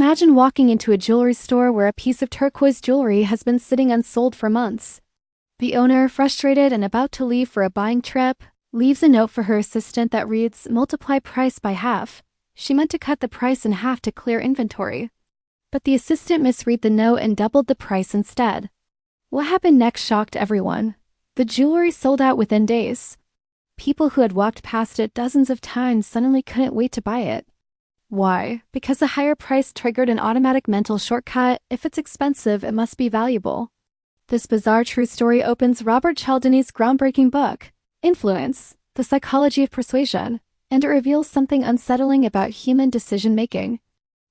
Imagine walking into a jewelry store where a piece of turquoise jewelry has been sitting unsold for months. The owner, frustrated and about to leave for a buying trip, leaves a note for her assistant that reads, "Multiply price by half." She meant to cut the price in half to clear inventory. But the assistant misread the note and doubled the price instead. What happened next shocked everyone. The jewelry sold out within days. People who had walked past it dozens of times suddenly couldn't wait to buy it. Why? Because a higher price triggered an automatic mental shortcut. If it's expensive, it must be valuable. This bizarre true story opens Robert Cialdini's groundbreaking book, Influence, The Psychology of Persuasion, and it reveals something unsettling about human decision-making.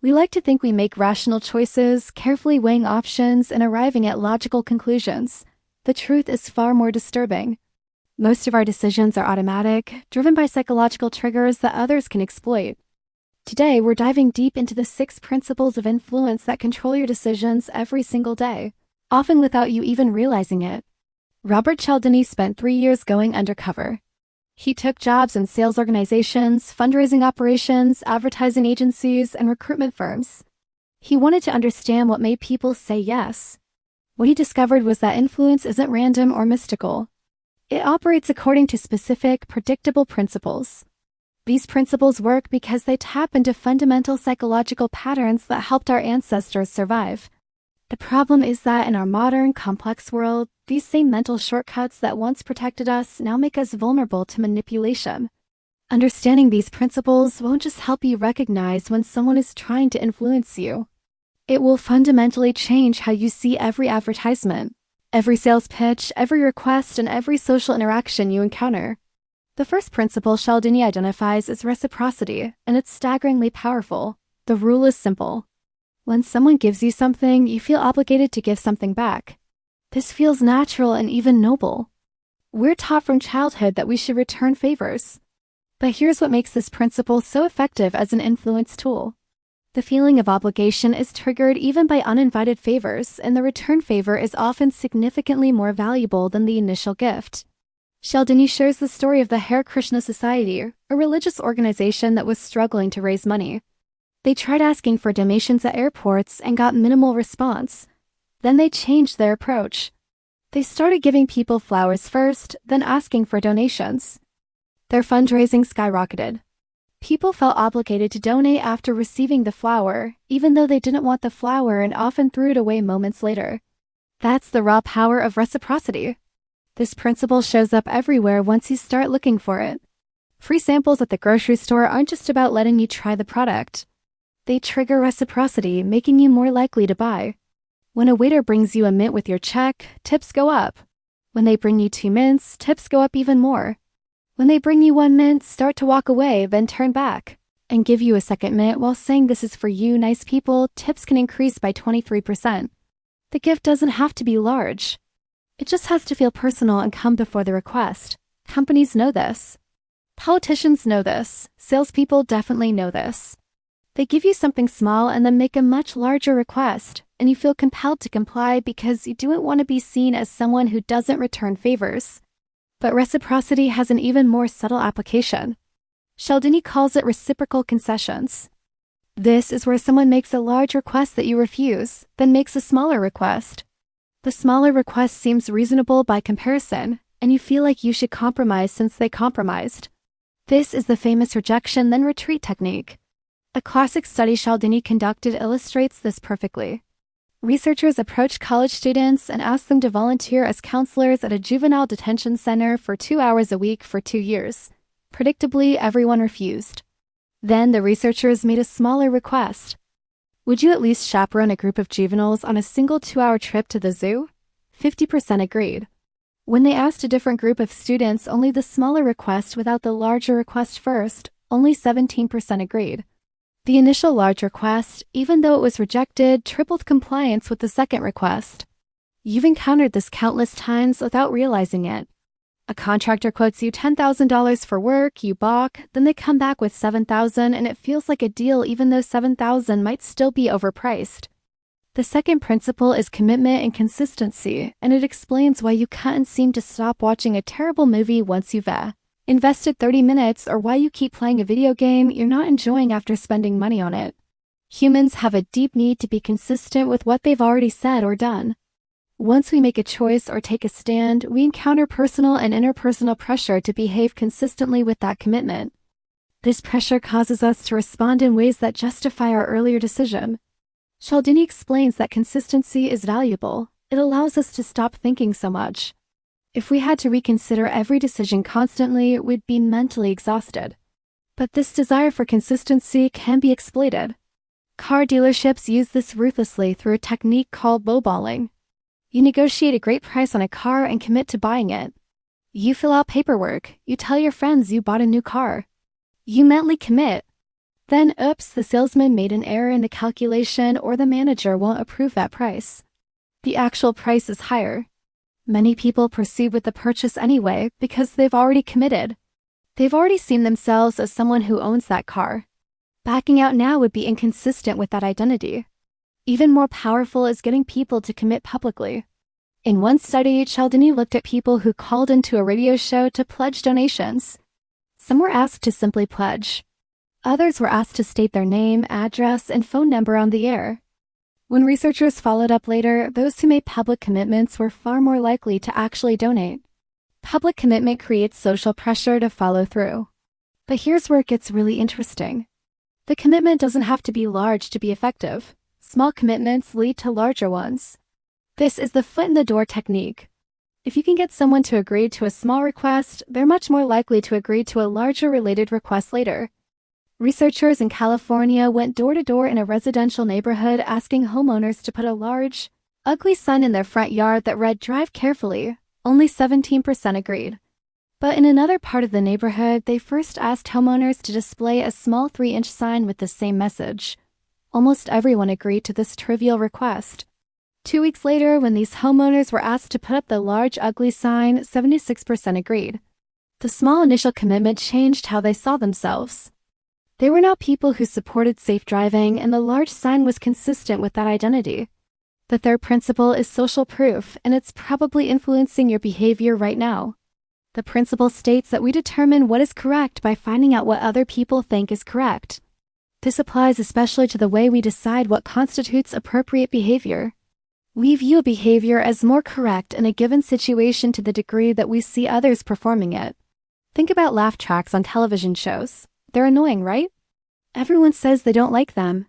We like to think we make rational choices, carefully weighing options and arriving at logical conclusions. The truth is far more disturbing. Most of our decisions are automatic, driven by psychological triggers that others can exploit. Today, we're diving deep into the 6 principles of influence that control your decisions every single day, often without you even realizing it. Robert Cialdini spent 3 years going undercover. He took jobs in sales organizations, fundraising operations, advertising agencies, and recruitment firms. He wanted to understand what made people say yes. What he discovered was that influence isn't random or mystical. It operates according to specific, predictable principles. These principles work because they tap into fundamental psychological patterns that helped our ancestors survive. The problem is that in our modern, complex world, these same mental shortcuts that once protected us now make us vulnerable to manipulation. Understanding these principles won't just help you recognize when someone is trying to influence you. It will fundamentally change how you see every advertisement, every sales pitch, every request, and every social interaction you encounter. The first principle Cialdini identifies is reciprocity, and it's staggeringly powerful. The rule is simple. When someone gives you something, you feel obligated to give something back. This feels natural and even noble. We're taught from childhood that we should return favors. But here's what makes this principle so effective as an influence tool. The feeling of obligation is triggered even by uninvited favors, and the return favor is often significantly more valuable than the initial gift. Cialdini shares the story of the Hare Krishna Society, a religious organization that was struggling to raise money. They tried asking for donations at airports and got minimal response. Then they changed their approach. They started giving people flowers first, then asking for donations. Their fundraising skyrocketed. People felt obligated to donate after receiving the flower, even though they didn't want the flower and often threw it away moments later. That's the raw power of reciprocity. This principle shows up everywhere once you start looking for it. Free samples at the grocery store aren't just about letting you try the product. They trigger reciprocity, making you more likely to buy. When a waiter brings you a mint with your check, tips go up. When they bring you 2 mints, tips go up even more. When they bring you 1 mint, start to walk away, then turn back. And give you a second mint while saying this is for you, nice people, tips can increase by 23%. The gift doesn't have to be large. It just has to feel personal and come before the request. Companies know this. Politicians know this. Salespeople definitely know this. They give you something small and then make a much larger request, and you feel compelled to comply because you don't want to be seen as someone who doesn't return favors. But reciprocity has an even more subtle application. Cialdini calls it reciprocal concessions. This is where someone makes a large request that you refuse, then makes a smaller request. The smaller request seems reasonable by comparison, and you feel like you should compromise since they compromised. This is the famous rejection then retreat technique. A classic study Cialdini conducted illustrates this perfectly. Researchers approached college students and asked them to volunteer as counselors at a juvenile detention center for 2 hours a week for 2 years. Predictably, everyone refused. Then the researchers made a smaller request. Would you at least chaperone a group of juveniles on a single 2-hour trip to the zoo? 50% agreed. When they asked a different group of students only the smaller request without the larger request first, only 17% agreed. The initial large request, even though it was rejected, tripled compliance with the second request. You've encountered this countless times without realizing it. A contractor quotes you $10,000 for work, you balk, then they come back with $7,000 and it feels like a deal even though $7,000 might still be overpriced. The second principle is commitment and consistency, and it explains why you can't seem to stop watching a terrible movie once you've invested 30 minutes or why you keep playing a video game you're not enjoying after spending money on it. Humans have a deep need to be consistent with what they've already said or done. Once we make a choice or take a stand, we encounter personal and interpersonal pressure to behave consistently with that commitment. This pressure causes us to respond in ways that justify our earlier decision. Cialdini explains that consistency is valuable. It allows us to stop thinking so much. If we had to reconsider every decision constantly, we'd be mentally exhausted. But this desire for consistency can be exploited. Car dealerships use this ruthlessly through a technique called lowballing. You negotiate a great price on a car and commit to buying it. You fill out paperwork. You tell your friends you bought a new car. You mentally commit. Then, oops, the salesman made an error in the calculation or the manager won't approve that price. The actual price is higher. Many people proceed with the purchase anyway because they've already committed. They've already seen themselves as someone who owns that car. Backing out now would be inconsistent with that identity. Even more powerful is getting people to commit publicly. In one study, Cialdini looked at people who called into a radio show to pledge donations. Some were asked to simply pledge. Others were asked to state their name, address, and phone number on the air. When researchers followed up later, those who made public commitments were far more likely to actually donate. Public commitment creates social pressure to follow through. But here's where it gets really interesting. The commitment doesn't have to be large to be effective. Small commitments lead to larger ones. This is the foot-in-the-door technique. If you can get someone to agree to a small request, they're much more likely to agree to a larger related request later. Researchers in California went door-to-door in a residential neighborhood asking homeowners to put a large, ugly sign in their front yard that read, "Drive carefully." Only 17% agreed. But in another part of the neighborhood, they first asked homeowners to display a small 3-inch sign with the same message. Almost everyone agreed to this trivial request. 2 weeks later, when these homeowners were asked to put up the large, ugly sign, 76% agreed. The small initial commitment changed how they saw themselves. They were now people who supported safe driving, and the large sign was consistent with that identity. The third principle is social proof, and it's probably influencing your behavior right now. The principle states that we determine what is correct by finding out what other people think is correct. This applies especially to the way we decide what constitutes appropriate behavior. We view a behavior as more correct in a given situation to the degree that we see others performing it. Think about laugh tracks on television shows. They're annoying, right? Everyone says they don't like them.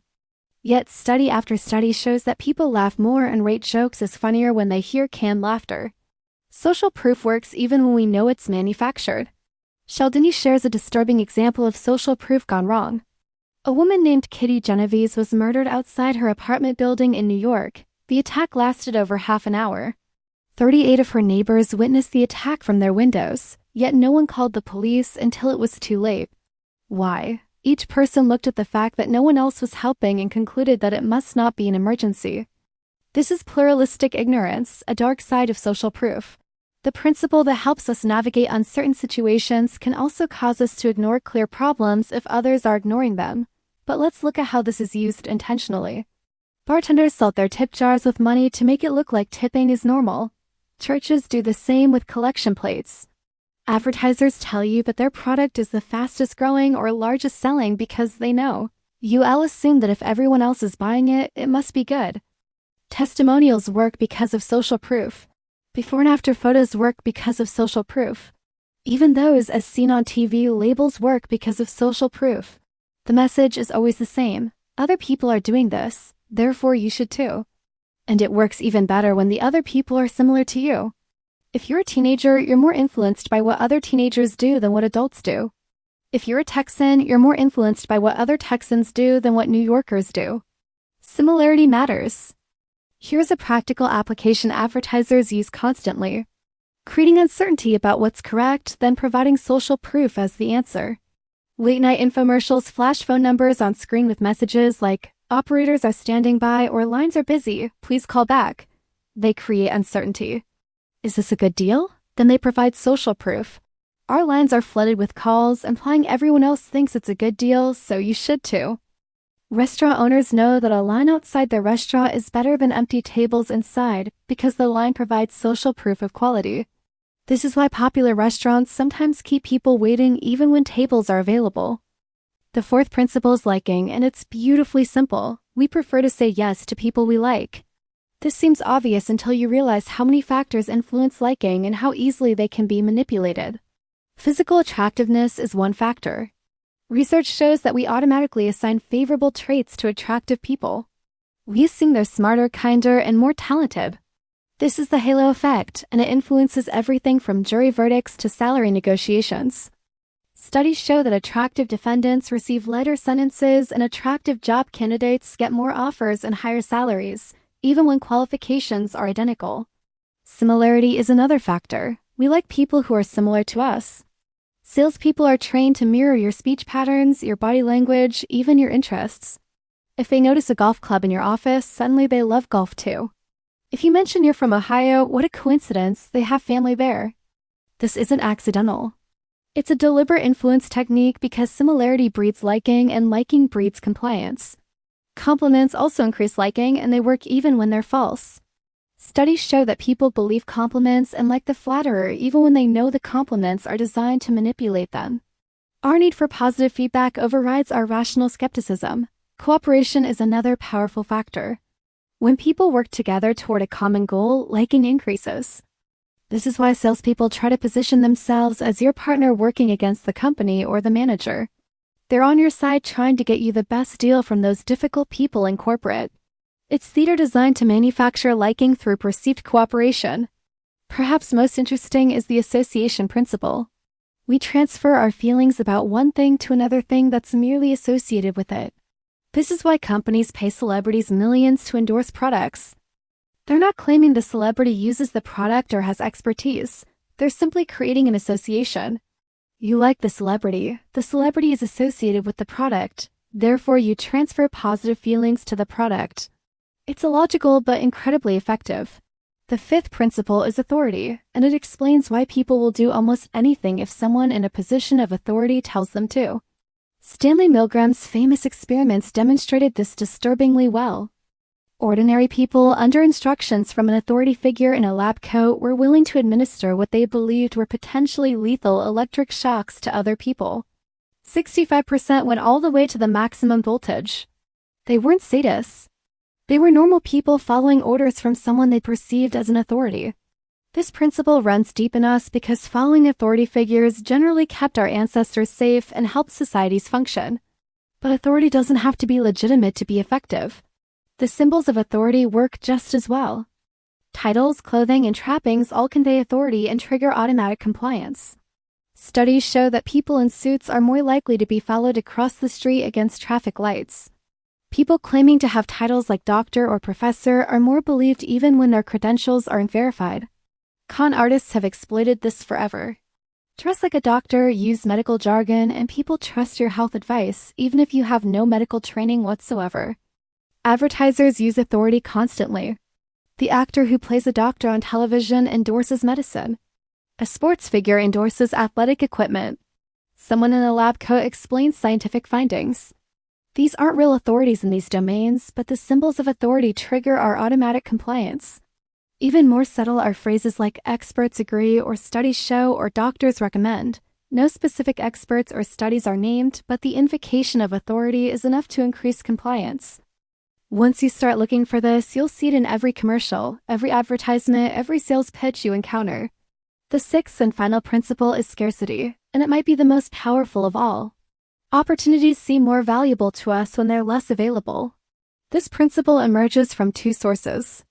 Yet study after study shows that people laugh more and rate jokes as funnier when they hear canned laughter. Social proof works even when we know it's manufactured. Cialdini shares a disturbing example of social proof gone wrong. A woman named Kitty Genovese was murdered outside her apartment building in New York. The attack lasted over half an hour. 38 of her neighbors witnessed the attack from their windows, yet no one called the police until it was too late. Why? Each person looked at the fact that no one else was helping and concluded that it must not be an emergency. This is pluralistic ignorance, a dark side of social proof. The principle that helps us navigate uncertain situations can also cause us to ignore clear problems if others are ignoring them. But let's look at how this is used intentionally. Bartenders salt their tip jars with money to make it look like tipping is normal. Churches do the same with collection plates. Advertisers tell you that their product is the fastest growing or largest selling because they know. You'll assume that if everyone else is buying it, it must be good. Testimonials work because of social proof. Before and after photos work because of social proof. Even those as seen on TV labels work because of social proof. The message is always the same. Other people are doing this, therefore you should too. And it works even better when the other people are similar to you. If you're a teenager, you're more influenced by what other teenagers do than what adults do. If you're a Texan, you're more influenced by what other Texans do than what New Yorkers do. Similarity matters. Here's a practical application advertisers use constantly. Creating uncertainty about what's correct, then providing social proof as the answer. Late-night infomercials flash phone numbers on screen with messages like, "Operators are standing by" or "Lines are busy, please call back." They create uncertainty. Is this a good deal? Then they provide social proof. Our lines are flooded with calls, implying everyone else thinks it's a good deal, so you should too. Restaurant owners know that a line outside their restaurant is better than empty tables inside because the line provides social proof of quality. This is why popular restaurants sometimes keep people waiting even when tables are available. The fourth principle is liking, and it's beautifully simple. We prefer to say yes to people we like. This seems obvious until you realize how many factors influence liking and how easily they can be manipulated. Physical attractiveness is one factor. Research shows that we automatically assign favorable traits to attractive people. We assume they're smarter, kinder, and more talented. This is the halo effect, and it influences everything from jury verdicts to salary negotiations. Studies show that attractive defendants receive lighter sentences and attractive job candidates get more offers and higher salaries, even when qualifications are identical. Similarity is another factor. We like people who are similar to us. Salespeople are trained to mirror your speech patterns, your body language, even your interests. If they notice a golf club in your office, suddenly they love golf too. If you mention you're from Ohio, what a coincidence, they have family there. This isn't accidental. It's a deliberate influence technique because similarity breeds liking and liking breeds compliance. Compliments also increase liking, and they work even when they're false. Studies show that people believe compliments and like the flatterer even when they know the compliments are designed to manipulate them. Our need for positive feedback overrides our rational skepticism. Cooperation is another powerful factor. When people work together toward a common goal, liking increases. This is why salespeople try to position themselves as your partner working against the company or the manager. They're on your side trying to get you the best deal from those difficult people in corporate. It's theater designed to manufacture liking through perceived cooperation. Perhaps most interesting is the association principle. We transfer our feelings about one thing to another thing that's merely associated with it. This is why companies pay celebrities millions to endorse products. They're not claiming the celebrity uses the product or has expertise. They're simply creating an association. You like the celebrity is associated with the product, therefore you transfer positive feelings to the product. It's illogical but incredibly effective. The fifth principle is authority, and it explains why people will do almost anything if someone in a position of authority tells them to. Stanley Milgram's famous experiments demonstrated this disturbingly well. Ordinary people, under instructions from an authority figure in a lab coat, were willing to administer what they believed were potentially lethal electric shocks to other people. 65% went all the way to the maximum voltage. They weren't sadists. They were normal people following orders from someone they perceived as an authority. This principle runs deep in us because following authority figures generally kept our ancestors safe and helped societies function. But authority doesn't have to be legitimate to be effective. The symbols of authority work just as well. Titles, clothing, and trappings all convey authority and trigger automatic compliance. Studies show that people in suits are more likely to be followed across the street against traffic lights. People claiming to have titles like doctor or professor are more believed even when their credentials aren't verified. Con artists have exploited this forever. Dress like a doctor, use medical jargon, and people trust your health advice even if you have no medical training whatsoever. Advertisers use authority constantly. The actor who plays a doctor on television endorses medicine. A sports figure endorses athletic equipment. Someone in a lab coat explains scientific findings. These aren't real authorities in these domains, but the symbols of authority trigger our automatic compliance. Even more subtle are phrases like experts agree or studies show or doctors recommend. No specific experts or studies are named, but the invocation of authority is enough to increase compliance. Once you start looking for this, you'll see it in every commercial, every advertisement, every sales pitch you encounter. The sixth and final principle is scarcity, and it might be the most powerful of all. Opportunities seem more valuable to us when they're less available. This principle emerges from two sources.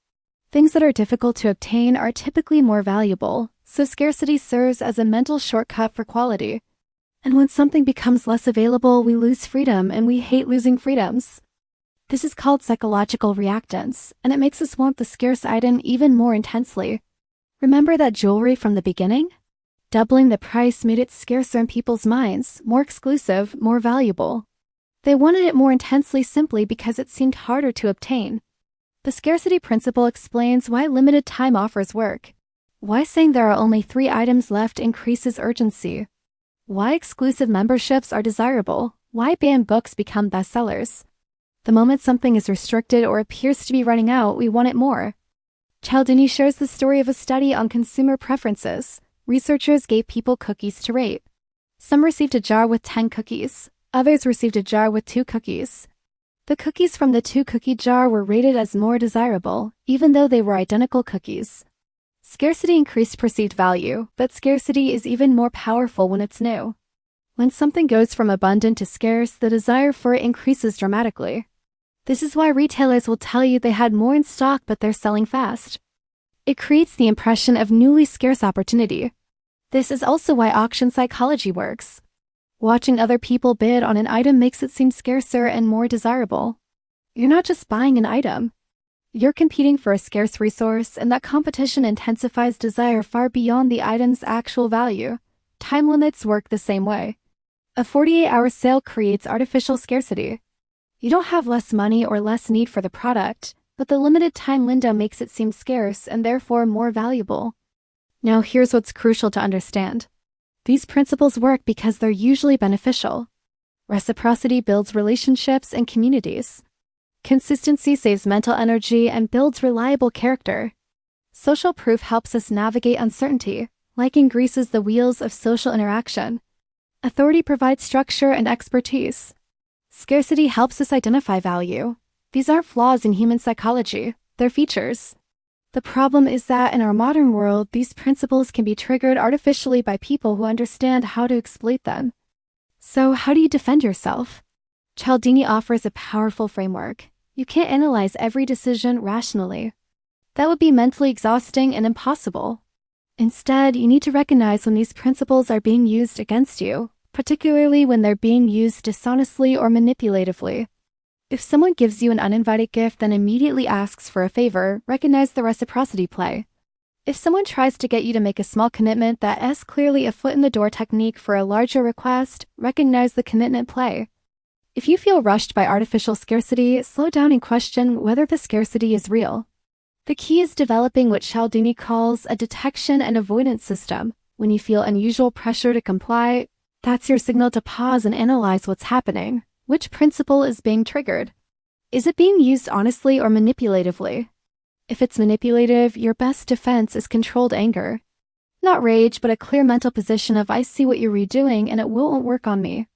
Things that are difficult to obtain are typically more valuable, so scarcity serves as a mental shortcut for quality. And when something becomes less available, we lose freedom, and we hate losing freedoms. This is called psychological reactance, and it makes us want the scarce item even more intensely. Remember that jewelry from the beginning? Doubling the price made it scarcer in people's minds, more exclusive, more valuable. They wanted it more intensely simply because it seemed harder to obtain. The scarcity principle explains why limited time offers work. Why saying there are only 3 items left increases urgency. Why exclusive memberships are desirable. Why banned books become bestsellers. The moment something is restricted or appears to be running out, we want it more. Cialdini shares the story of a study on consumer preferences. Researchers gave people cookies to rate. Some received a jar with 10 cookies. Others received a jar with 2 cookies. The cookies from the 2-cookie jar were rated as more desirable, even though they were identical cookies. Scarcity increased perceived value, but scarcity is even more powerful when it's new. When something goes from abundant to scarce, the desire for it increases dramatically. This is why retailers will tell you they had more in stock but they're selling fast. It creates the impression of newly scarce opportunity. This is also why auction psychology works. Watching other people bid on an item makes it seem scarcer and more desirable. You're not just buying an item. You're competing for a scarce resource, and that competition intensifies desire far beyond the item's actual value. Time limits work the same way. A 48-hour sale creates artificial scarcity. You don't have less money or less need for the product, but the limited time window makes it seem scarce and therefore more valuable. Now here's what's crucial to understand. These principles work because they're usually beneficial. Reciprocity builds relationships and communities. Consistency saves mental energy and builds reliable character. Social proof helps us navigate uncertainty. Liking greases the wheels of social interaction. Authority provides structure and expertise. Scarcity helps us identify value. These aren't flaws in human psychology, they're features. The problem is that in our modern world, these principles can be triggered artificially by people who understand how to exploit them. So how do you defend yourself? Cialdini offers a powerful framework. You can't analyze every decision rationally. That would be mentally exhausting and impossible. Instead, you need to recognize when these principles are being used against you, particularly when they're being used dishonestly or manipulatively. If someone gives you an uninvited gift then immediately asks for a favor, recognize the reciprocity play. If someone tries to get you to make a small commitment that is clearly a foot-in-the-door technique for a larger request, recognize the commitment play. If you feel rushed by artificial scarcity, slow down and question whether the scarcity is real. The key is developing what Cialdini calls a detection and avoidance system. When you feel unusual pressure to comply, that's your signal to pause and analyze what's happening. Which principle is being triggered? Is it being used honestly or manipulatively? If it's manipulative, your best defense is controlled anger. Not rage, but a clear mental position of I see what you're redoing and it won't work on me.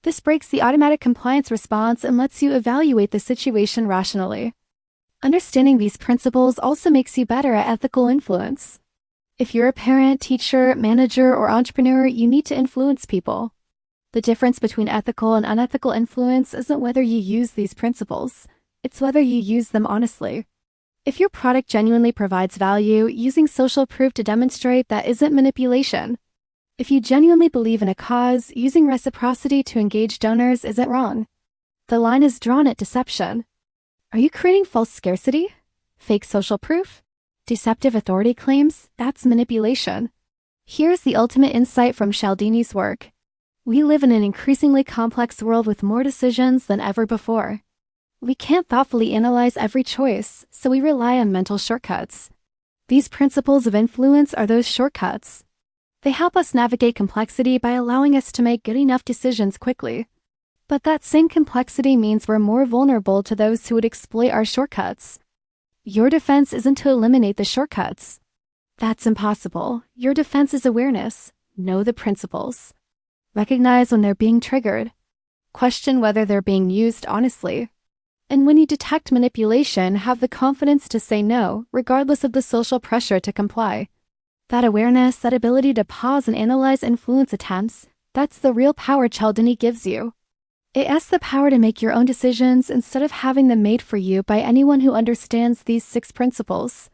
This breaks the automatic compliance response and lets you evaluate the situation rationally. Understanding these principles also makes you better at ethical influence. If you're a parent, teacher, manager, or entrepreneur, you need to influence people. The difference between ethical and unethical influence isn't whether you use these principles, it's whether you use them honestly. If your product genuinely provides value, using social proof to demonstrate that isn't manipulation. If you genuinely believe in a cause, using reciprocity to engage donors isn't wrong. The line is drawn at deception. Are you creating false scarcity? Fake social proof? Deceptive authority claims? That's manipulation. Here's the ultimate insight from Cialdini's work. We live in an increasingly complex world with more decisions than ever before. We can't thoughtfully analyze every choice, so we rely on mental shortcuts. These principles of influence are those shortcuts. They help us navigate complexity by allowing us to make good enough decisions quickly. But that same complexity means we're more vulnerable to those who would exploit our shortcuts. Your defense isn't to eliminate the shortcuts. That's impossible. Your defense is awareness. Know the principles. Recognize when they're being triggered. Question whether they're being used honestly. And when you detect manipulation, have the confidence to say no, regardless of the social pressure to comply. That awareness, that ability to pause and analyze influence attempts, that's the real power Cialdini gives you. It has the power to make your own decisions instead of having them made for you by anyone who understands these 6 principles.